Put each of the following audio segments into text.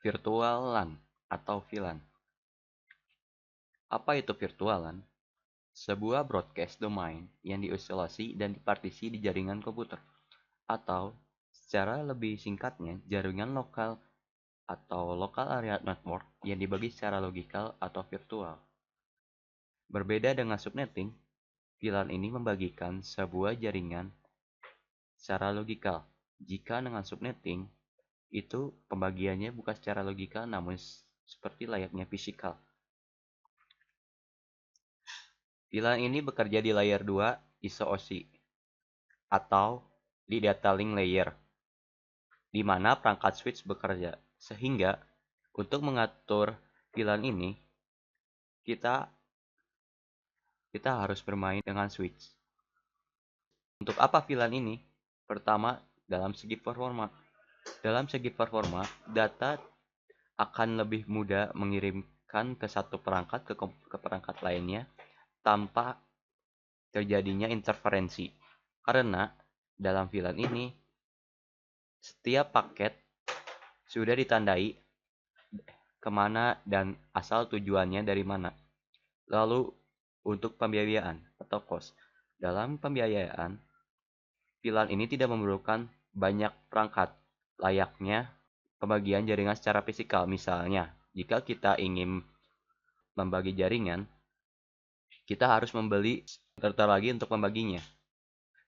Virtual LAN atau VLAN. Apa itu virtual LAN? Sebuah broadcast domain yang diisolasi dan dipartisi di jaringan komputer, atau secara lebih singkatnya, jaringan lokal atau local area network yang dibagi secara logikal atau virtual. Berbeda dengan subnetting, VLAN ini membagikan sebuah jaringan secara logikal. Jika dengan subnetting, itu pembagiannya bukan secara logikal namun seperti layaknya fisikal. VLAN ini bekerja di layer 2 SoC atau di data link layer, di mana perangkat switch bekerja. Sehingga untuk mengatur VLAN ini, kita harus bermain dengan switch. Untuk apa VLAN ini? Pertama, dalam segi performa. Dalam segi performa, data akan lebih mudah mengirimkan ke satu perangkat ke perangkat lainnya tanpa terjadinya interferensi. Karena dalam VLAN ini, setiap paket sudah ditandai kemana dan asal tujuannya dari mana. Lalu untuk pembiayaan atau cost. Dalam pembiayaan, VLAN ini tidak memerlukan banyak perangkat, layaknya pembagian jaringan secara fisikal. Misalnya, jika kita ingin membagi jaringan, kita harus membeli router lagi untuk membaginya.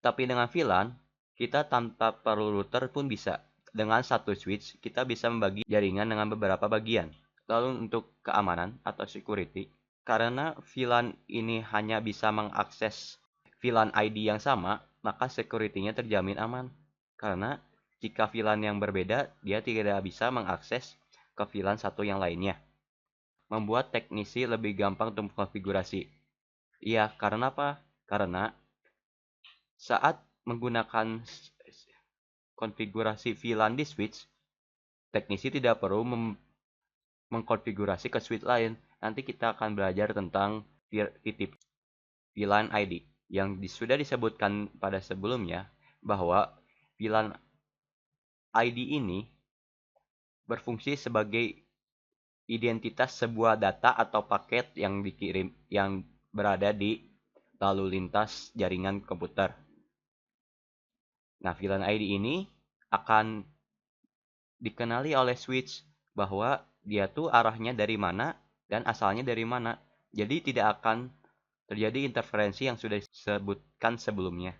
Tapi dengan VLAN, kita tanpa perlu router pun bisa. Dengan satu switch, kita bisa membagi jaringan dengan beberapa bagian. Lalu untuk keamanan atau security, karena VLAN ini hanya bisa mengakses VLAN ID yang sama, maka security-nya terjamin aman. Karena jika VLAN yang berbeda, dia tidak bisa mengakses ke VLAN satu yang lainnya. Membuat teknisi lebih gampang untuk mengkonfigurasi. Iya, karena apa? Karena saat menggunakan konfigurasi VLAN di switch, teknisi tidak perlu mengkonfigurasi ke switch lain. Nanti kita akan belajar tentang titip VLAN ID yang sudah disebutkan pada sebelumnya, bahwa VLAN ID ini berfungsi sebagai identitas sebuah data atau paket yang dikirim yang berada di lalu lintas jaringan komputer. Nah, VLAN ID ini akan dikenali oleh switch bahwa dia tuh arahnya dari mana dan asalnya dari mana. Jadi tidak akan terjadi interferensi yang sudah disebutkan sebelumnya.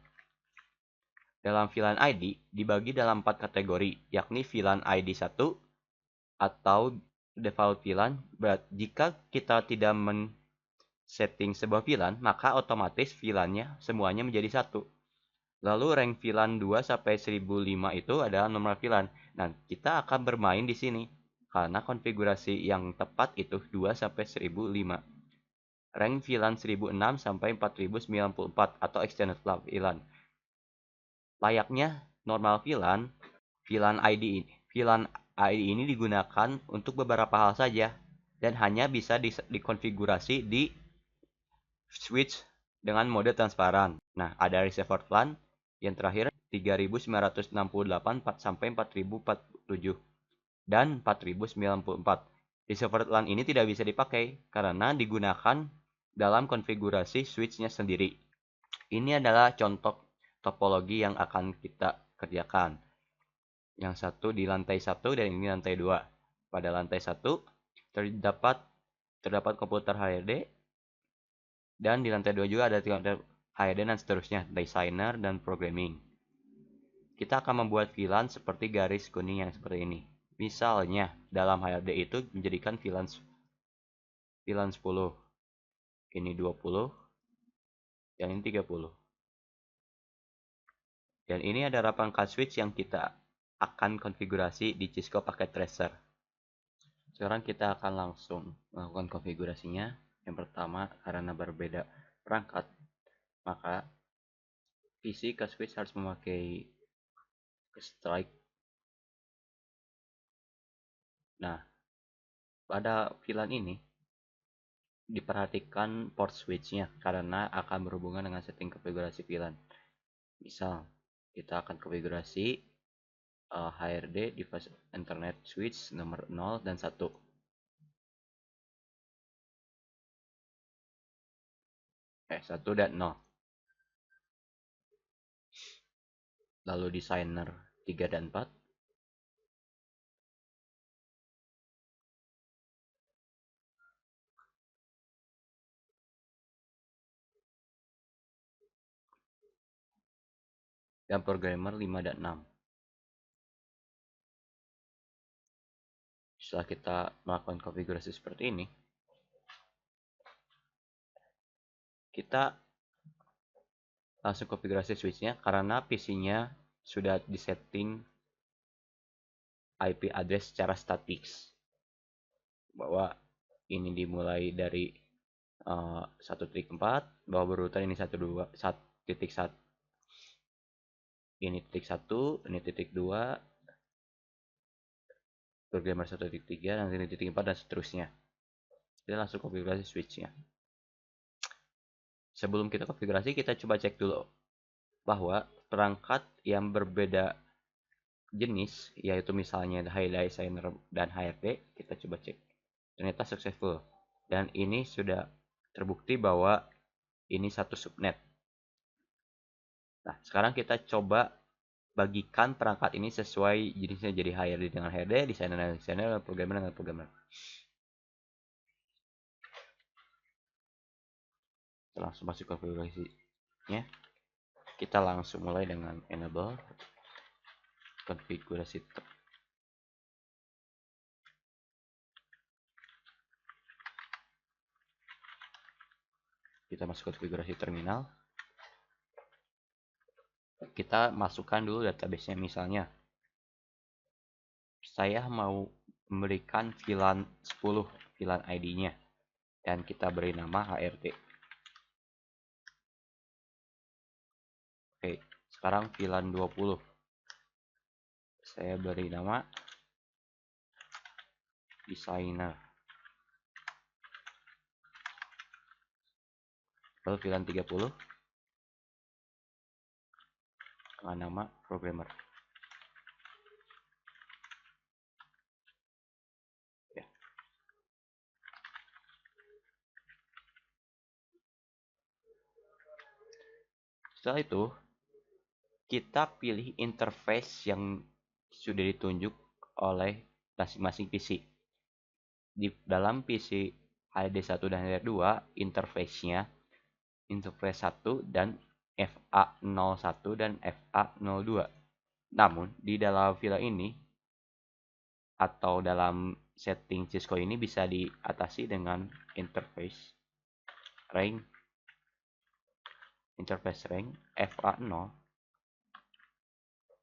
Dalam VLAN ID dibagi dalam 4 kategori, yakni VLAN ID 1 atau default VLAN. Jika kita tidak setting sebuah VLAN, maka otomatis VLAN-nya semuanya menjadi satu. Lalu rank VLAN 2 sampai 1005 itu adalah nomor VLAN. Nah, kita akan bermain di sini karena konfigurasi yang tepat itu 2 sampai 1005. Rank VLAN 1006 sampai 4094 atau extended VLAN. Layaknya normal VLAN, VLAN ID ini digunakan untuk beberapa hal saja dan hanya bisa dikonfigurasi di switch dengan mode transparan. Nah, ada receiver VLAN yang terakhir 3968 sampai 4047 dan 4094. Receiver LAN ini tidak bisa dipakai karena digunakan dalam konfigurasi switch-nya sendiri. Ini adalah contoh topologi yang akan kita kerjakan. Yang satu di lantai 1 dan ini lantai 2. Pada lantai 1 terdapat komputer HRD dan di lantai 2 juga ada HRD dan seterusnya, designer dan programming. Kita akan membuat VLAN seperti garis kuning yang seperti ini. Misalnya, dalam HRD itu menjadikan VLAN 10, ini 20, dan ini 30. Dan ini adalah perangkat switch yang kita akan konfigurasi di Cisco Packet Tracer. Sekarang kita akan langsung melakukan konfigurasinya. Yang pertama, karena berbeda perangkat, maka PC ke switch harus memakai strike. Nah, pada VLAN ini diperhatikan port switch-nya karena akan berhubungan dengan setting konfigurasi VLAN. Misal, kita akan konfigurasi HRD device internet switch nomor 0 dan 1. Satu dan 0. Lalu designer 3 dan 4. Dan programmer 5 dan 6. Setelah kita melakukan konfigurasi seperti ini, kita langsung konfigurasi switchnya karena PC-nya sudah disetting IP address secara statis, bahwa ini dimulai dari 1.4, bahwa berurutan ini 1.1, ini titik 1, ini titik 2, programmer 1.3, dan ini titik 4, dan seterusnya. Kita langsung konfigurasi switchnya. Sebelum kita konfigurasi, kita coba cek dulu bahwa perangkat yang berbeda jenis, yaitu misalnya high designer dan HRD, kita coba cek. Ternyata successful. Dan ini sudah terbukti bahwa ini satu subnet. Nah, sekarang kita coba bagikan perangkat ini sesuai jenisnya, jadi HRD dengan HRD, designer dengan designer, dan programmer dengan programmer. Kita langsung masuk konfigurasinya. Kita langsung mulai dengan enable konfigurasi tab. Kita masuk konfigurasi terminal. Kita masukkan dulu database-nya, misalnya saya mau memberikan VLAN 10, VLAN ID-nya, dan kita beri nama HRD. Oke, sekarang VLAN 20. Saya beri nama designer. Lalu VLAN 30 dengan nama programmer. Ya. Setelah itu, kita pilih interface yang sudah ditunjuk oleh masing-masing PC. Di dalam PC HD1 dan HD2, interface-nya interface 1 dan FA01 dan FA02. Namun, di dalam file ini atau dalam setting Cisco ini bisa diatasi dengan interface range FA0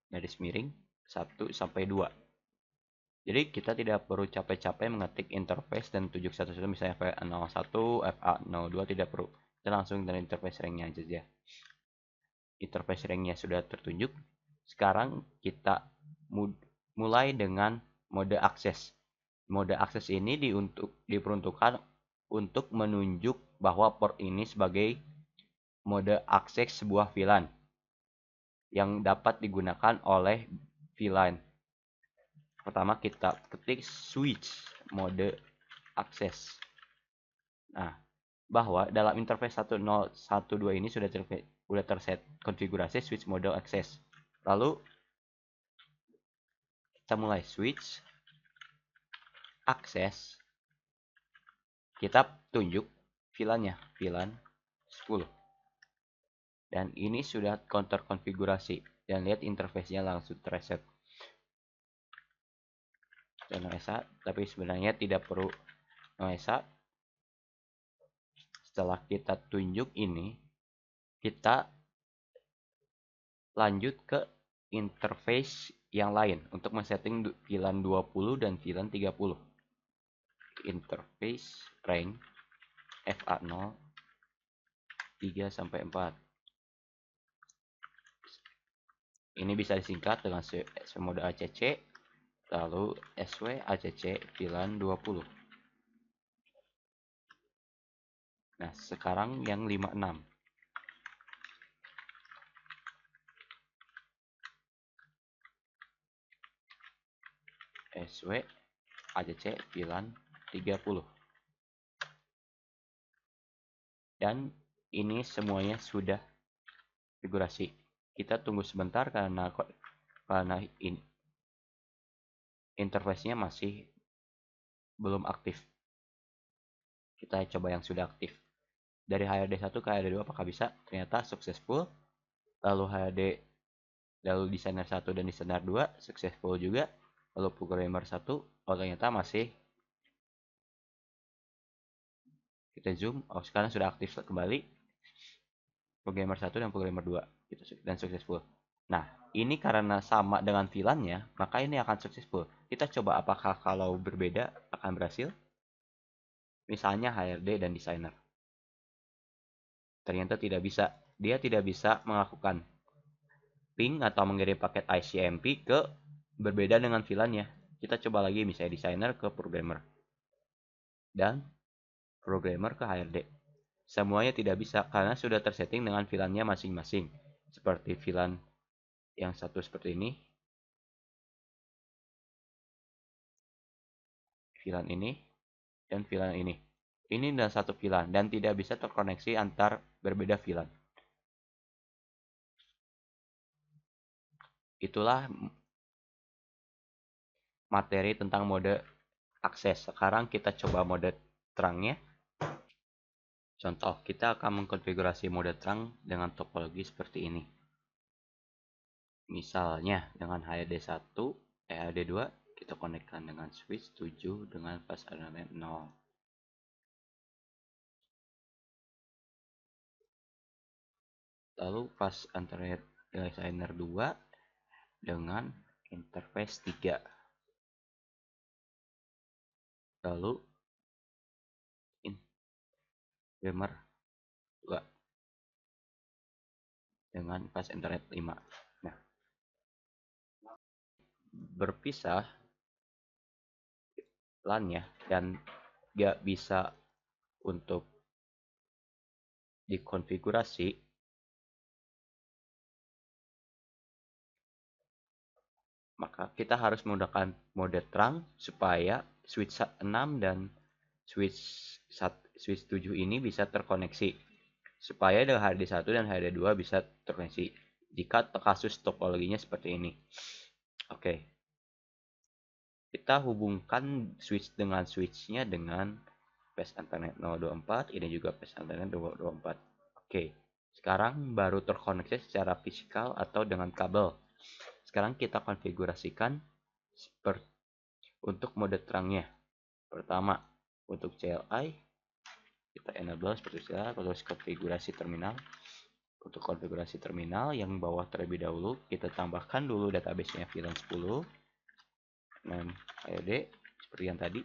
garis miring 1 sampai 2. Jadi kita tidak perlu capek-capek mengetik interface dan 711 misalnya FA01, FA02, tidak perlu. Kita langsung dari interface range-nya aja. Interface range-nya sudah tertunjuk. Sekarang kita mulai dengan mode akses. Mode akses ini diperuntukkan untuk menunjuk bahwa port ini sebagai mode akses sebuah VLAN yang dapat digunakan oleh VLAN. Pertama kita ketik switch mode akses. Nah, bahwa dalam interface 1012 ini sudah terset konfigurasi switch mode akses. Lalu kita mulai switch akses. Kita tunjuk VLAN-nya, VLAN 10. Dan ini sudah counter konfigurasi, dan lihat interface-nya langsung terreset. Dan ESA, tapi sebenarnya tidak perlu ESA. Setelah kita tunjuk ini, kita lanjut ke interface yang lain untuk men-setting VLAN 20 dan VLAN 30. Interface range FA0 3 sampai 4. Ini bisa disingkat dengan mode ACC, lalu SW ACC VLAN 20. Nah, sekarang yang 56. SW ACC VLAN 30. Dan ini semuanya sudah konfigurasi. Kita tunggu sebentar karena interface-nya masih belum aktif. Kita coba yang sudah aktif. Dari HRD1 ke HRD2 apakah bisa? Ternyata successful. Lalu designer 1 dan designer 2 successful juga. Lalu programmer 1 ternyata masih. Kita zoom, sekarang sudah aktif kembali. Programmer 1 dan programmer 2 dan successful. Nah, ini karena sama dengan VLAN-nya, maka ini akan successful. Kita coba apakah kalau berbeda akan berhasil. Misalnya HRD dan designer. Ternyata tidak bisa. Dia tidak bisa melakukan ping atau mengirim paket ICMP ke berbeda dengan VLAN-nya. Kita coba lagi misalnya designer ke programmer. Dan programmer ke HRD. Semuanya tidak bisa karena sudah tersetting dengan VLAN-nya masing-masing. Seperti VLAN yang satu seperti ini. VLAN ini dan VLAN ini. Ini adalah satu VLAN dan tidak bisa terkoneksi antar berbeda VLAN. Itulah materi tentang mode akses. Sekarang kita coba mode terangnya. Contoh, kita akan mengkonfigurasi mode terang dengan topologi seperti ini. Misalnya dengan HRD1, HRD2 kita konekkan dengan switch 7 dengan fast element 0. Lalu fast internet designer 2 dengan interface 3. Lalu gamer 2 dengan fast internet 5. Nah, berpisah LAN-nya dan gak bisa untuk dikonfigurasi, maka kita harus menggunakan mode terang supaya switch 6 dan switch 7 ini bisa terkoneksi. Supaya dengan HRD1 dan HRD2 bisa terkoneksi. Jika kasus topologinya seperti ini. Oke. Kita hubungkan switch dengan switch-nya dengan fast internet 024. Ini juga fast internet 024. Oke. Sekarang baru terkoneksi secara fisikal atau dengan kabel. Sekarang kita konfigurasikan untuk mode terangnya. Pertama, untuk CLI kita enable seperti biasa. Terus konfigurasi terminal. Untuk konfigurasi terminal yang bawah terlebih dahulu, kita tambahkan dulu database-nya VLAN 10 dan HRD seperti yang tadi.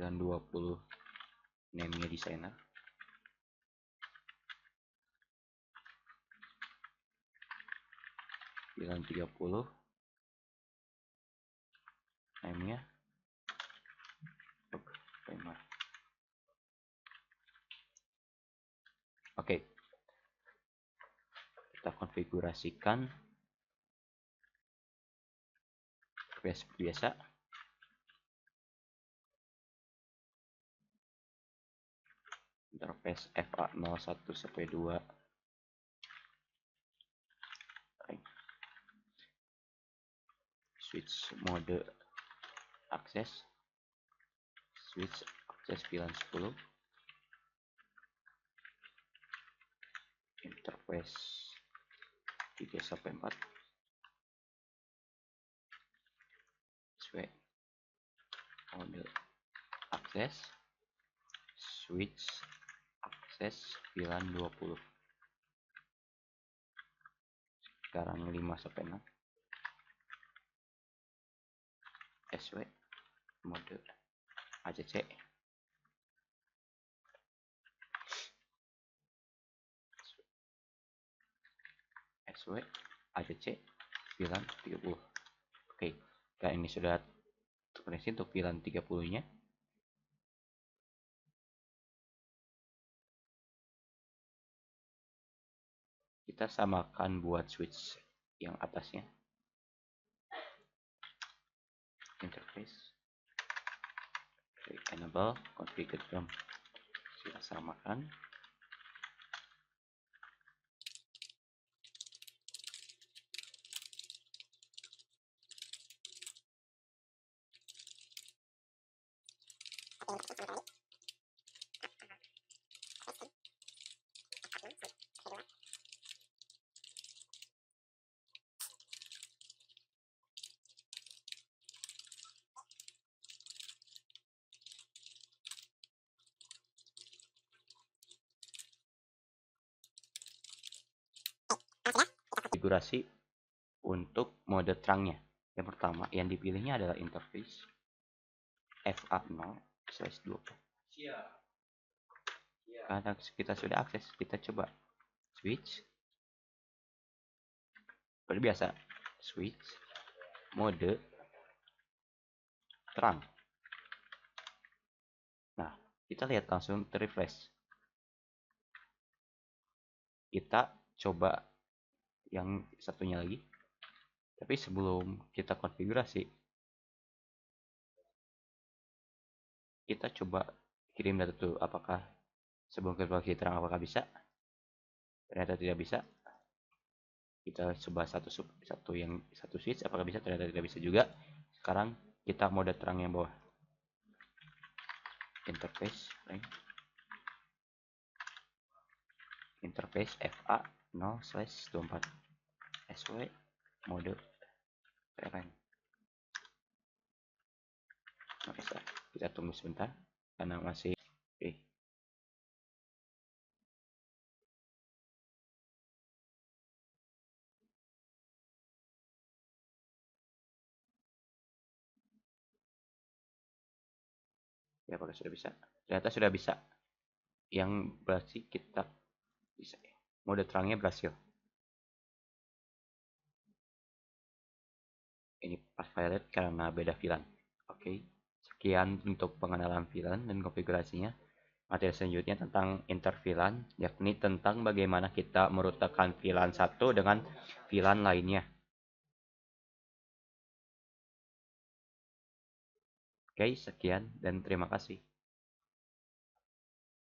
VLAN 20 name-nya designer. VLAN 30 name-nya programmer. Oke. Kita konfigurasikan seperti biasa. Interface FA01 sampai 2. Switch mode akses. Switch akses VLAN 10. Interface 3 sampai 4. Mode akses switch akses VLAN 20. Sekarang 5 sampai 6. SW mode ACC SW ACC VLAN 30. Oke, nah ini sudah terkoneksi untuk VLAN 30-nya. kita samakan buat switch yang atasnya. Interface enable configure DOM, kita samakan. Konfigurasi untuk mode terangnya. Yang pertama yang dipilihnya adalah interface FA0/2. Karena kita sudah akses, kita coba switch. Seperti biasa, switch mode terang. Nah, kita lihat langsung terrefresh. Kita coba yang satunya lagi. Tapi sebelum kita konfigurasi, kita coba kirim data dulu. Apakah sebelum konfigurasi terang apakah bisa? Ternyata tidak bisa. Kita coba satu switch, apakah bisa? Ternyata tidak bisa juga. Sekarang kita mode terang yang bawah. Interface FA0/24 SW mode terang. Oke, kita tunggu sebentar karena masih ya, apakah sudah bisa? Ternyata sudah bisa. Yang berarti kita bisa. Mode terangnya berhasil. Ini pas violet karena beda VLAN. Oke, sekian untuk pengenalan VLAN dan konfigurasinya. Materi selanjutnya tentang interVLAN, yakni tentang bagaimana kita merutakan VLAN satu dengan VLAN lainnya. Oke, sekian dan terima kasih.